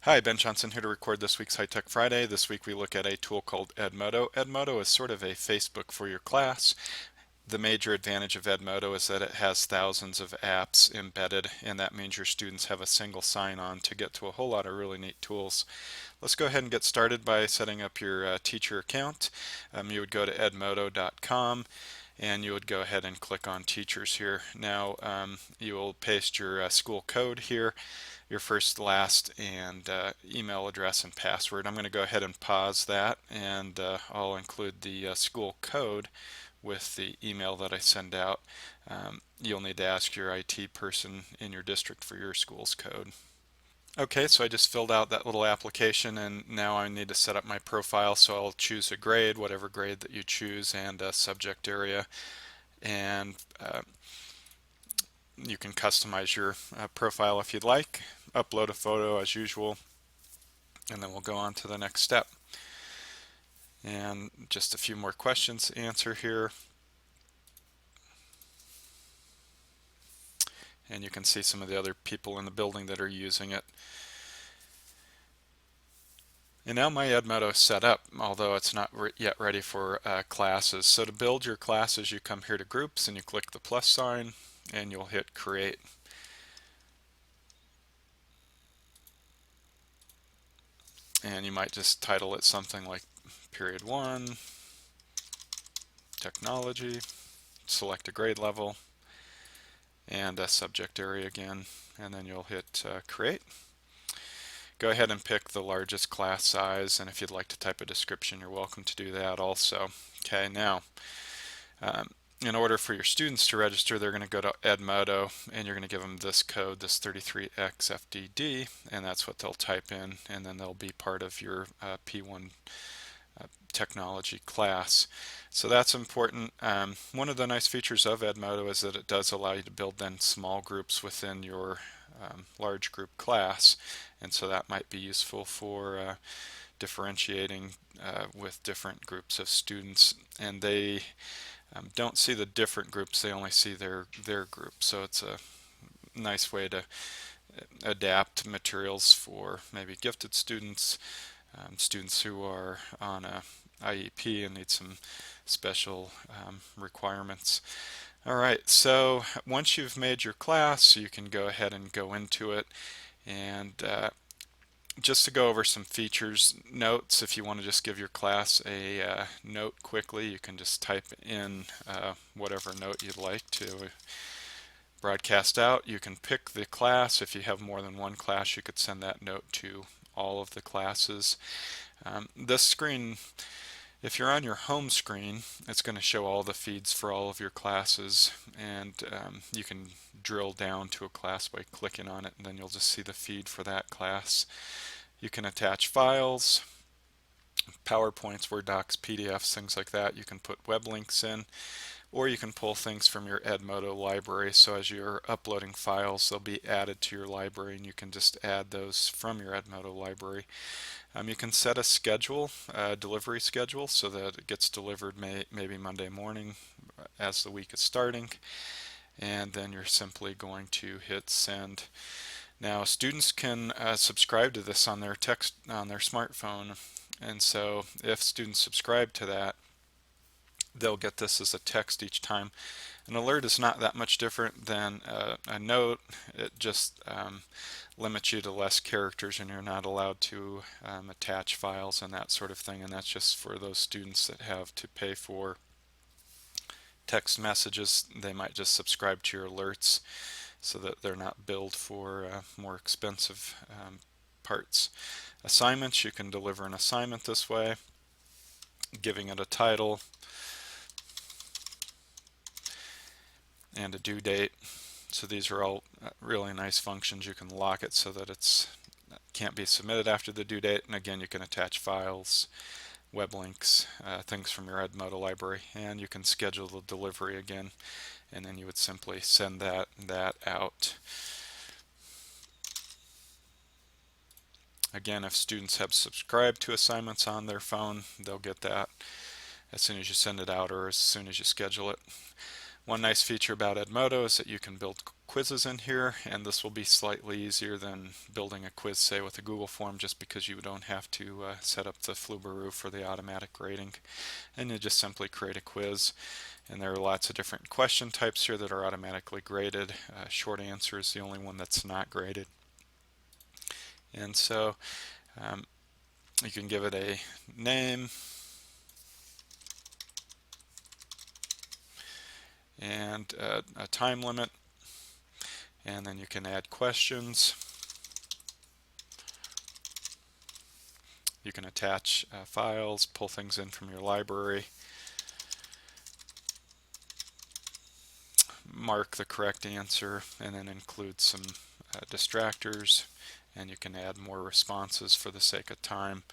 Hi, Ben Johnson here to record this week's High Tech Friday. This week we look at a tool called Edmodo. Edmodo is sort of a Facebook for your class. The major advantage of Edmodo is that it has thousands of apps embedded, and that means your students have a single sign-on to get to a whole lot of really neat tools. Let's go ahead and get started by setting up your teacher account. You would go to edmodo.com and you would go ahead and click on teachers here. Now you will paste your school code here, your first, last, and email address and password. I'm going to go ahead and pause that, and I'll include the school code with the email that I send out. You'll need to ask your IT person in your district for your school's code. Okay, so I just filled out that little application, and now I need to set up my profile. So I'll choose a grade, whatever grade that you choose, and a subject area, and you can customize your profile if you'd like. Upload a photo as usual, and then we'll go on to the next step. And just a few more questions to answer here. And you can see some of the other people in the building that are using it. And now my Edmodo is set up, although it's not yet ready for classes. So to build your classes, you come here to groups and you click the plus sign and you'll hit create. And you might just title it something like period 1, technology, select a grade level, and a subject area again, and then you'll hit create. Go ahead and pick the largest class size, and if you'd like to type a description, you're welcome to do that also. Okay, now in order for your students to register, they're going to go to Edmodo, and you're going to give them this code, this 33XFDD, and that's what they'll type in, and then they'll be part of your P1 technology class. So that's important. One of the nice features of Edmodo is that it does allow you to build then small groups within your large group class, and so that might be useful for differentiating with different groups of students, and they don't see the different groups, they only see their group. So it's a nice way to adapt materials for maybe gifted students, students who are on a IEP and need some special requirements. All right, so once you've made your class, you can go ahead and go into it. And just to go over some features, notes, if you want to just give your class a note quickly, you can just type in whatever note you'd like to broadcast out. You can pick the class. If you have more than one class, you could send that note to all of the classes. This screen, if you're on your home screen, it's going to show all the feeds for all of your classes, and you can drill down to a class by clicking on it, and then you'll just see the feed for that class. You can attach files, PowerPoints, Word docs, PDFs, things like that. You can put web links in, or you can pull things from your Edmodo library. So as you're uploading files, they'll be added to your library, and you can just add those from your Edmodo library. You can set a schedule, a delivery schedule, so that it gets delivered maybe Monday morning as the week is starting, and then you're simply going to hit send. Now students can subscribe to this on their smartphone, and so if students subscribe to that, they'll get this as a text each time. An alert is not that much different than a note. It just limits you to less characters, and you're not allowed to attach files and that sort of thing, and that's just for those students that have to pay for text messages. They might just subscribe to your alerts so that they're not billed for more expensive parts. Assignments, you can deliver an assignment this way, giving it a title and a due date. So these are all really nice functions. You can lock it so that it can't be submitted after the due date, and again you can attach files, web links, things from your Edmodo library, and you can schedule the delivery again, and then you would simply send that out. Again, if students have subscribed to assignments on their phone, they'll get that as soon as you send it out or as soon as you schedule it. One nice feature about Edmodo is that you can build quizzes in here, and this will be slightly easier than building a quiz, say, with a Google form, just because you don't have to set up the Flubaroo for the automatic grading. And you just simply create a quiz, and there are lots of different question types here that are automatically graded. Short answer is the only one that's not graded. And so you can give it a name and a time limit, and then you can add questions. You can attach files, pull things in from your library, mark the correct answer, and then include some distractors, and you can add more responses for the sake of time.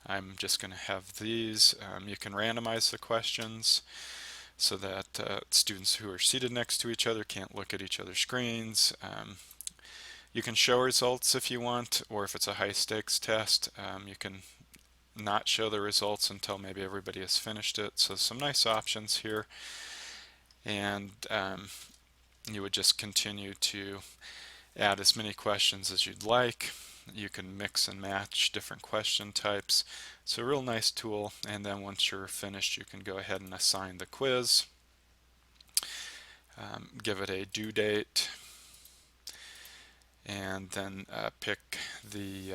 I'm just going to have these. You can randomize the questions so that students who are seated next to each other can't look at each other's screens. You can show results if you want, or if it's a high stakes test, you can not show the results until maybe everybody has finished it. So some nice options here, and you would just continue to add as many questions as you'd like. You can mix and match different question types. So a real nice tool, and then once you're finished you can go ahead and assign the quiz. Give it a due date, and then pick the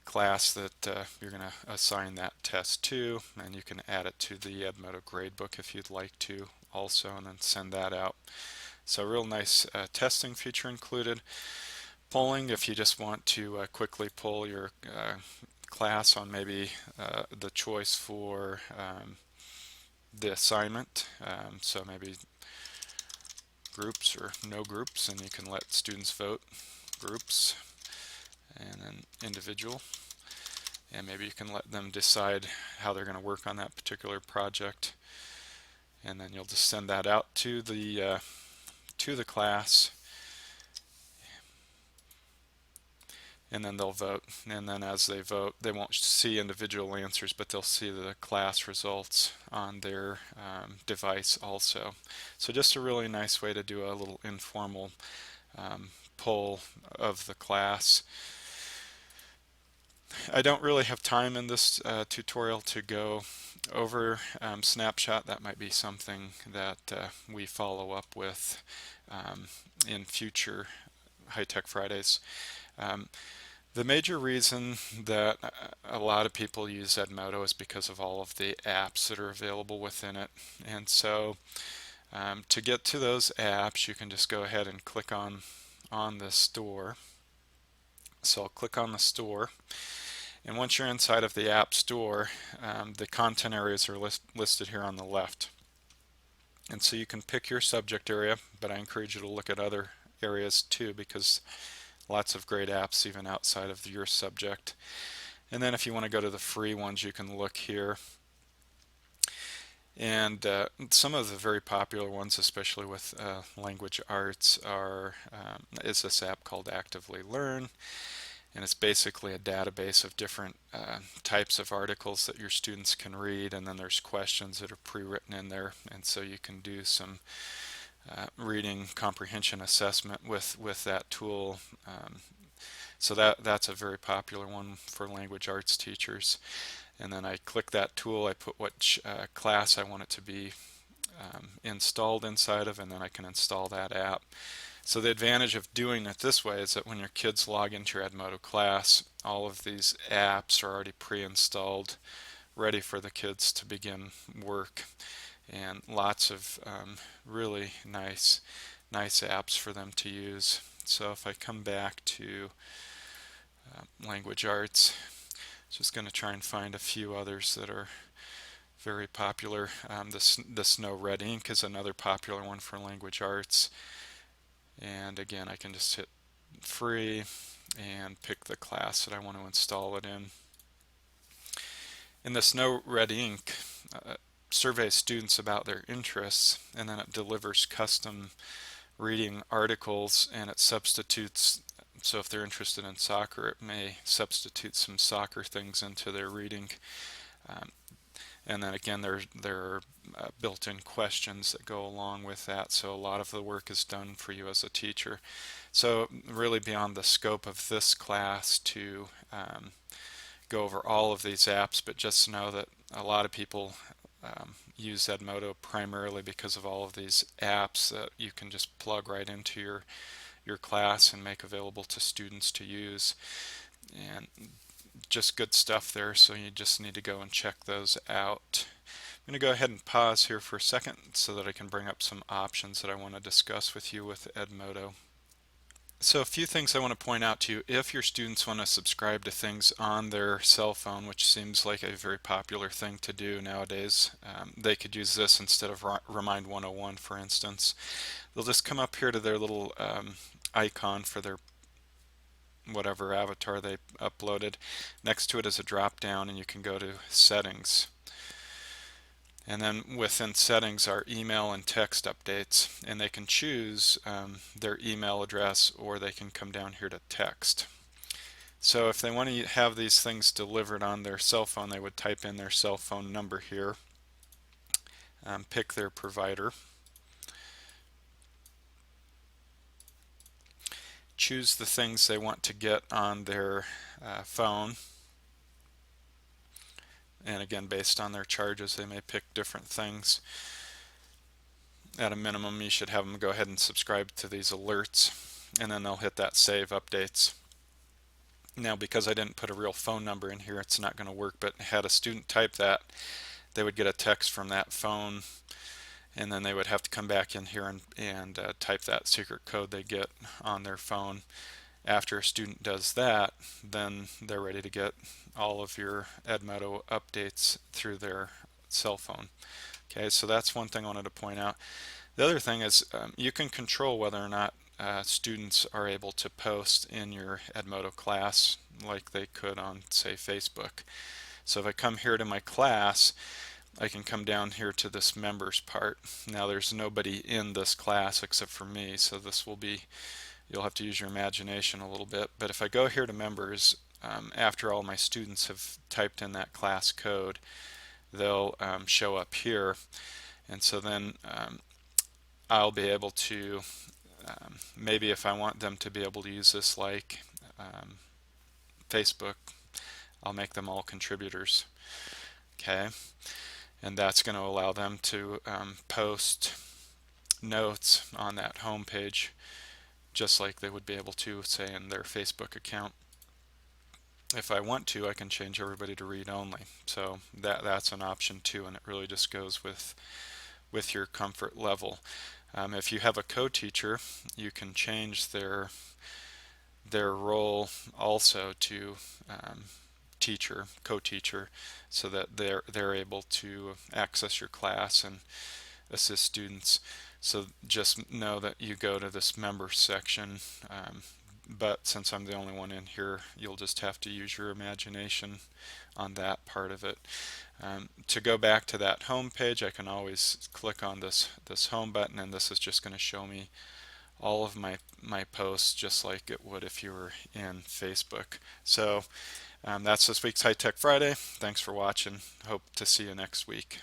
class that you're going to assign that test to, and you can add it to the Edmodo gradebook if you'd like to also, and then send that out. So a real nice testing feature included. Polling, if you just want to quickly poll your class on maybe the choice for the assignment, so maybe groups or no groups, and you can let students vote groups and then individual, and maybe you can let them decide how they're going to work on that particular project, and then you'll just send that out to the class, and then they'll vote. And then as they vote, they won't see individual answers, but they'll see the class results on their device also. So just a really nice way to do a little informal poll of the class. I don't really have time in this tutorial to go over Snapshot. That might be something that we follow up with in future High Tech Fridays. The major reason that a lot of people use Edmodo is because of all of the apps that are available within it. And so to get to those apps, you can just go ahead and click on the store. So I'll click on the store, and once you're inside of the App Store, the content areas are listed here on the left. And so you can pick your subject area, but I encourage you to look at other areas too, because lots of great apps even outside of your subject. And then if you want to go to the free ones, you can look here. And some of the very popular ones, especially with language arts, is this app called Actively Learn. And it's basically a database of different types of articles that your students can read, and then there's questions that are pre-written in there, and so you can do some reading comprehension assessment with that tool. So that's a very popular one for language arts teachers. And then I click that tool, I put which class I want it to be installed inside of, and then I can install that app. So the advantage of doing it this way is that when your kids log into your Edmodo class, all of these apps are already pre-installed, ready for the kids to begin work, and lots of really nice apps for them to use. So if I come back to language arts, just going to try and find a few others that are very popular. The Snow Red Ink is another popular one for language arts. And again, I can just hit free and pick the class that I want to install it in. In the Snow Red Ink, surveys students about their interests, and then it delivers custom reading articles, and it substitutes, so if they're interested in soccer, it may substitute some soccer things into their reading. And then again, there are built-in questions that go along with that, so a lot of the work is done for you as a teacher. So really beyond the scope of this class to go over all of these apps, but just know that a lot of people use Edmodo primarily because of all of these apps that you can just plug right into your class and make available to students to use. And just good stuff there, so you just need to go and check those out. I'm going to go ahead and pause here for a second so that I can bring up some options that I want to discuss with you with Edmodo. So a few things I want to point out to you. If your students want to subscribe to things on their cell phone, which seems like a very popular thing to do nowadays, they could use this instead of Remind 101, for instance. They'll just come up here to their little icon for their whatever avatar they uploaded. Next to it is a drop down, and you can go to Settings. And then within Settings are email and text updates, and they can choose their email address, or they can come down here to text. So if they want to have these things delivered on their cell phone, they would type in their cell phone number here, pick their provider, choose the things they want to get on their phone. And again, based on their charges, they may pick different things. At a minimum, you should have them go ahead and subscribe to these alerts, and then they'll hit that Save Updates. Now, because I didn't put a real phone number in here, it's not going to work, but had a student type that, they would get a text from that phone, and then they would have to come back in here and type that secret code they get on their phone. After a student does that, then they're ready to get all of your Edmodo updates through their cell phone. Okay, so that's one thing I wanted to point out. The other thing is you can control whether or not students are able to post in your Edmodo class like they could on, say, Facebook. So if I come here to my class, I can come down here to this members part. Now there's nobody in this class except for me, so this will be, you'll have to use your imagination a little bit. But if I go here to members, after all my students have typed in that class code, they'll show up here. And so then I'll be able to, maybe if I want them to be able to use this like Facebook, I'll make them all contributors. Okay, and that's going to allow them to post notes on that home page just like they would be able to, say, in their Facebook account. If I want to, I can change everybody to read only. So that's an option too, and it really just goes with your comfort level. If you have a co-teacher, you can change their role also to teacher, co-teacher, so that they're able to access your class and assist students. So just know that you go to this members section, but since I'm the only one in here, you'll just have to use your imagination on that part of it. To go back to that home page, I can always click on this home button, and this is just going to show me all of my posts just like it would if you were in Facebook. So that's this week's High Tech Friday. Thanks for watching. Hope to see you next week.